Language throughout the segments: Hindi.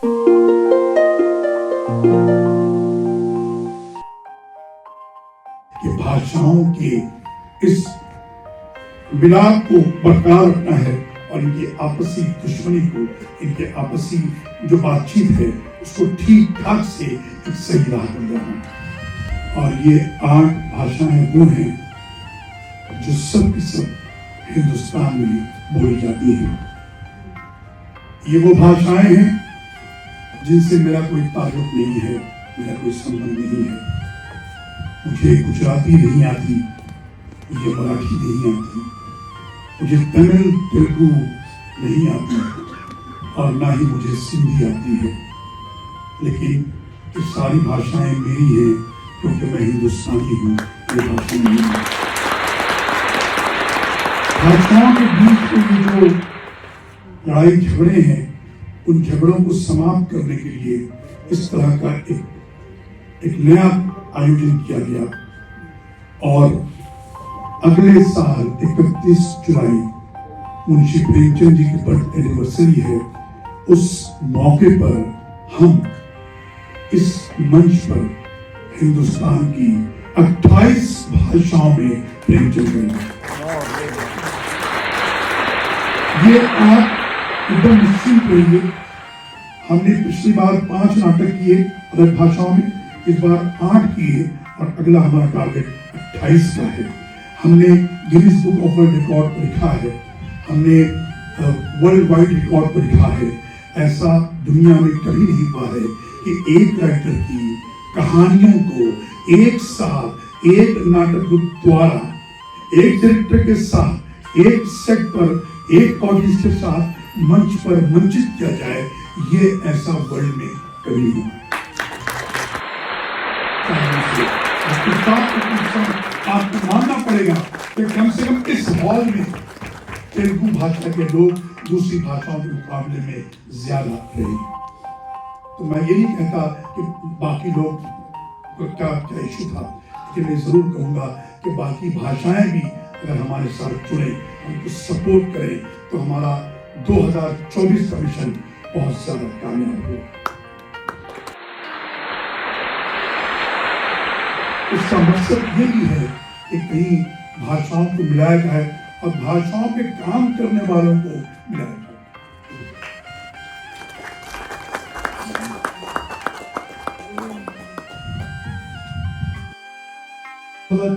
कि भाषाओं के इस मिलाप को बरकरार रखना है और इनकी आपसी दुश्मनी को, इनके आपसी जो बातचीत है उसको ठीक ठाक से एक सही राह पर जाना। और ये 8 भाषाएं वो हैं जो सब की सब हिंदुस्तान में बोली जाती हैं। ये वो भाषाएं हैं जिनसे मेरा कोई ताल्लुक नहीं है, मेरा कोई संबंध नहीं है। मुझे गुजराती नहीं आती, मुझे मराठी नहीं आती, मुझे तमिल तेलुगु नहीं आती और ना ही मुझे सिंधी आती है। लेकिन ये सारी भाषाएं मेरी हैं क्योंकि मैं हिंदुस्तानी हूँ। ये भाषा मेरी है। भाषाओं के बीच में जो लड़ाई झगड़े हैं, उन झगड़ों को समाप्त करने के लिए इस तरह का एक नया आयोजन किया गया। और अगले साल 31 जुलाई मुंशी प्रेमचंद जी की बर्थ एनिवर्सरी है। उस मौके पर हम इस मंच पर हिंदुस्तान की 28 भाषाओं में प्रेमचंद गाएंगे। ये आप एकदम निश्चिंत रहिए। हमने पिछली बार 5 नाटक किए अलग भाषाओं में, इस बार 8 किए और अगला हमारा टारगेट 28 का है। हमने Guinness book of world record पर लिखा है, हमने वर्ल्ड वाइड रिकॉर्ड पर लिखा है। ऐसा दुनिया में कभी नहीं हुआ है कि एक राइटर की कहानियों को एक साथ एक नाटक द्वारा एक डायरेक्टर के साथ एक सेट पर एक ऑडियंस के साथ मंच पर मंचित किया जाए। ये ऐसा वर्ल्ड में कभी नहीं हुआ। आपको मानना पड़ेगा कि कम से कम इस हॉल में तेलुगु भाषा के लोग दूसरी भाषाओं के मुकाबले में ज्यादा रहे। तो मैं ये नहीं कहता कि बाकी लोग क्या इशू था, कि मैं जरूर कहूंगा कि बाकी भाषाएं भी अगर हमारे साथ जुड़े, हमको सपोर्ट करें, तो हमारा 2024 का मिशन बहुत ज्यादा कामयाब हो। इसका मकसद ये भी है कि कहीं भाषाओं को मिलाया जाए और भाषाओं पे काम करने वालों को मिलाया जाए।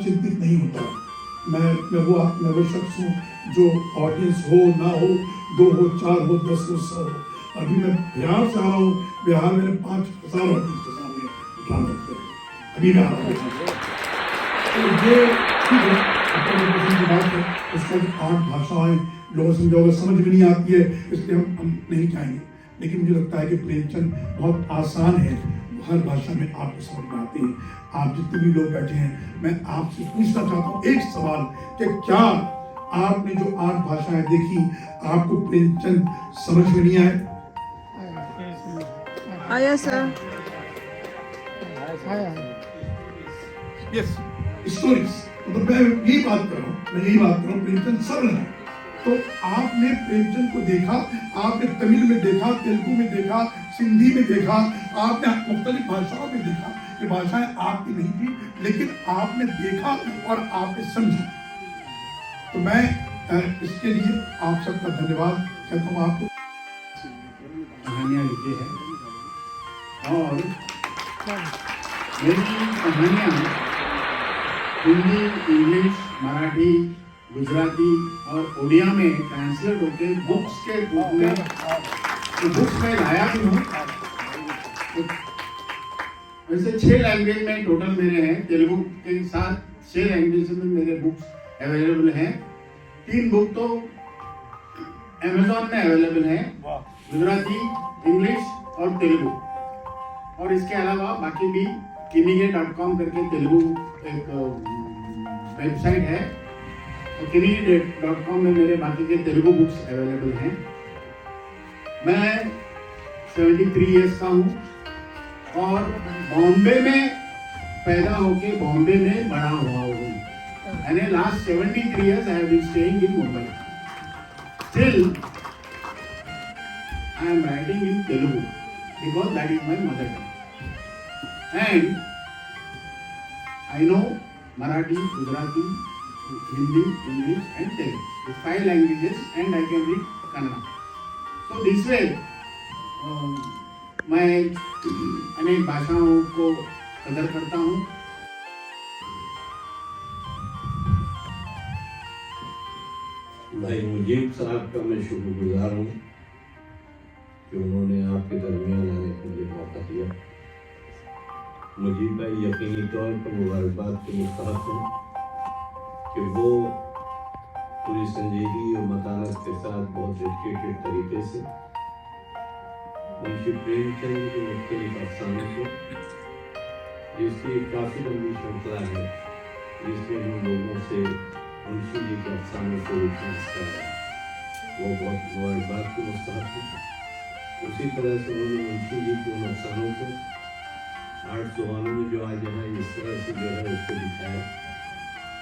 चिंतित नहीं होता। मैं वो शख्स हूँ जो ऑडियंस हो ना हो, 2 हो, 4 हो, 10 हो, 100 हो। अभी मैं बिहार से आ रहा हूँ, बिहार में 5,000 ऑडियंस के सामने ड्रामा करते हैं। अभी मैं आ रहा हूँ, तो ये ठीक है, की बात है। उसका 8 भाषाएं लोगों समझाओगे समझ में नहीं आती है, इसलिए हम नहीं चाहेंगे। लेकिन मुझे लगता है कि प्रेमचंद बहुत आसान है, हर भाषा में आपको समझ में आते हैं। आप जितने भी लोग बैठे हैं, मैं आपसे पूछना चाहता हूँ एक सवाल कि क्या आपने जो 8 भाषाएं देखी, आपको प्रेमचंद समझ में नहीं आए? आया सर। Yes, stories. मतलब मैं यही बात कर रहा हूँ, प्रेमचंद सरल है। तो आपने प्रेमचंद को देखा, आपने तमिल में देखा, तेलुगु में देखा, सिंधी में देखा, आपने मुख्तलिफ भाषाओं में देखा। ये भाषाएं आपकी नहीं थी, लेकिन आपने देखा और आपने समझा। तो मैं इसके लिए आप सबका धन्यवाद कहता हूँ। आपको कहानियाँ लिखी है और मेरी कहानियाँ हिंदी, इंग्लिश, मराठी, गुजराती और उड़िया में ट्रांसलेट होकर बुक्स के रूप में, तो बुक्स में लाया भी हूँ। वैसे 6 लैंग्वेज में टोटल मेरे हैं, तेलुगु के साथ 6 लैंग्वेज में मेरे बुक्स अवेलेबल हैं। 3 बुक तो अमेज़न में अवेलेबल हैं, गुजराती, इंग्लिश और तेलुगु। और इसके अलावा बाकी भी kinige.com करके तेलुगु एक वेबसाइट है, और kinige.com में मेरे बाकी के तेलुगु बुक्स अवेलेबल हैं। मैं 73 इयर्स का हूँ और बॉम्बे में पैदा होके बॉम्बे में बड़ा हुआ हूँ। मैंने last 73 years I have been staying in Mumbai. Still, I am writing in Telugu. because that is my mother tongue. And I know Marathi, Gujarati, Hindi, English and Telugu. These 5 languages and I can read Kannada. So this way मैं अनेक भाषाओं को कदर करता हूँ. भाई मुजीब साहब का मैं शुक्रगुजार हूँ कि उन्होंने आपके दरमियान आने के लिए मौका दिया. मुजीब भाई यकीनी तौर पर मुबारकबाद के मुस्तहक हूँ कि वो पूरी संजीदगी और मतानत के साथ बहुत डेडिकेटेड तरीके से मुंशी प्रेमचंद के मुख्तलिफ अफसानों को, जिसकी काफ़ी लंबी श्रृंखला है जिसमें हम लोगों से मुंशी जी के अफसानों को विकास कर रहा है, वो बहुत मुबारकबाद के मुस्तहक है. उसी तरह से उन्होंने मुंशी जी के उन अफसानों को 8 ज़ुबानों में जो आज यहाँ इस तरह से जो है उसको दिखाया,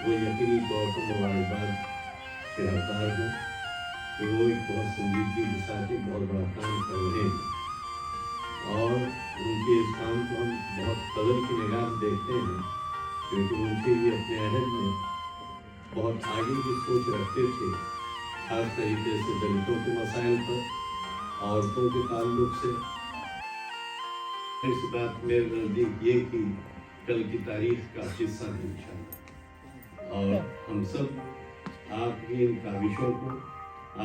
वो यकीनी तौर पर मुबारकबाद के हकदार हैं कि वो एक बहुत संजीदगी के साथ एक बहुत बड़ा काम कर रहे हैं और उनके इस काम को हम बहुत कदर की निगाह से देखते हैं, क्योंकि मुंशी जी अपने अहद में बहुत आगे की सोच रखते थे, खास तरीके से दलितों के मसाइल पर, औरतों के ताल्लुक से. इस बात मेरे नज़दीक ये कि कल की तारीख का हिस्सा है इंशाअल्लाह, और हम सब आपकी इन काविशों को,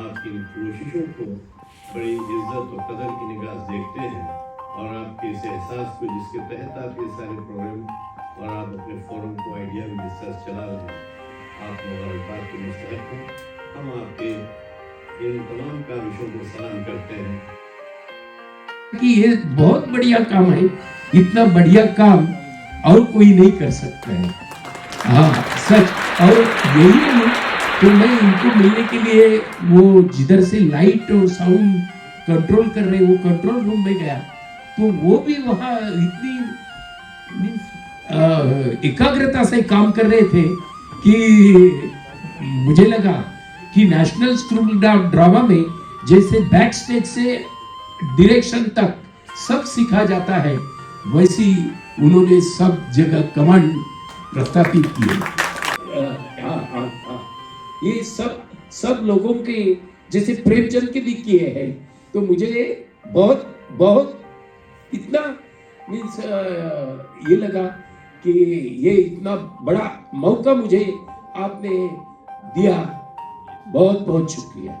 आपकी इन कोशिशों को बड़ी इज्जत और कदर की निगाह से देखते हैं और आपके इस एहसास को जिसके तहत आप ये सारे प्रोग्राम और आप अपने फोरम को आइडिया भी जिस तरह चला रहे हैं, आप मुबारकबाद के मुस्तहक हैं. हम आपके इन तमाम काविशों को सलाम करते हैं कि ये बहुत बढ़िया काम है. इतना बढ़िया काम और कोई नहीं कर सकता है. हाँ सच. और यही नहीं तो मैं इनको मिलने के लिए वो जिधर से लाइट और साउंड कंट्रोल कर रहे वो कंट्रोल रूम में गया, तो वो भी वहाँ इतनी एकाग्रता से काम कर रहे थे कि मुझे लगा कि नेशनल स्कूल ड्रामा में जैसे बैक स्टेज से डायरेक्शन तक सब सिखा जाता है, वैसी उन्होंने सब जगह कमांड प्रस्थापित किए. ये सब लोगों के जैसे प्रेमचंद के भी किए हैं, तो मुझे बहुत इतना मीन्स ये लगा कि ये इतना बड़ा मौका मुझे आपने दिया. बहुत शुक्रिया.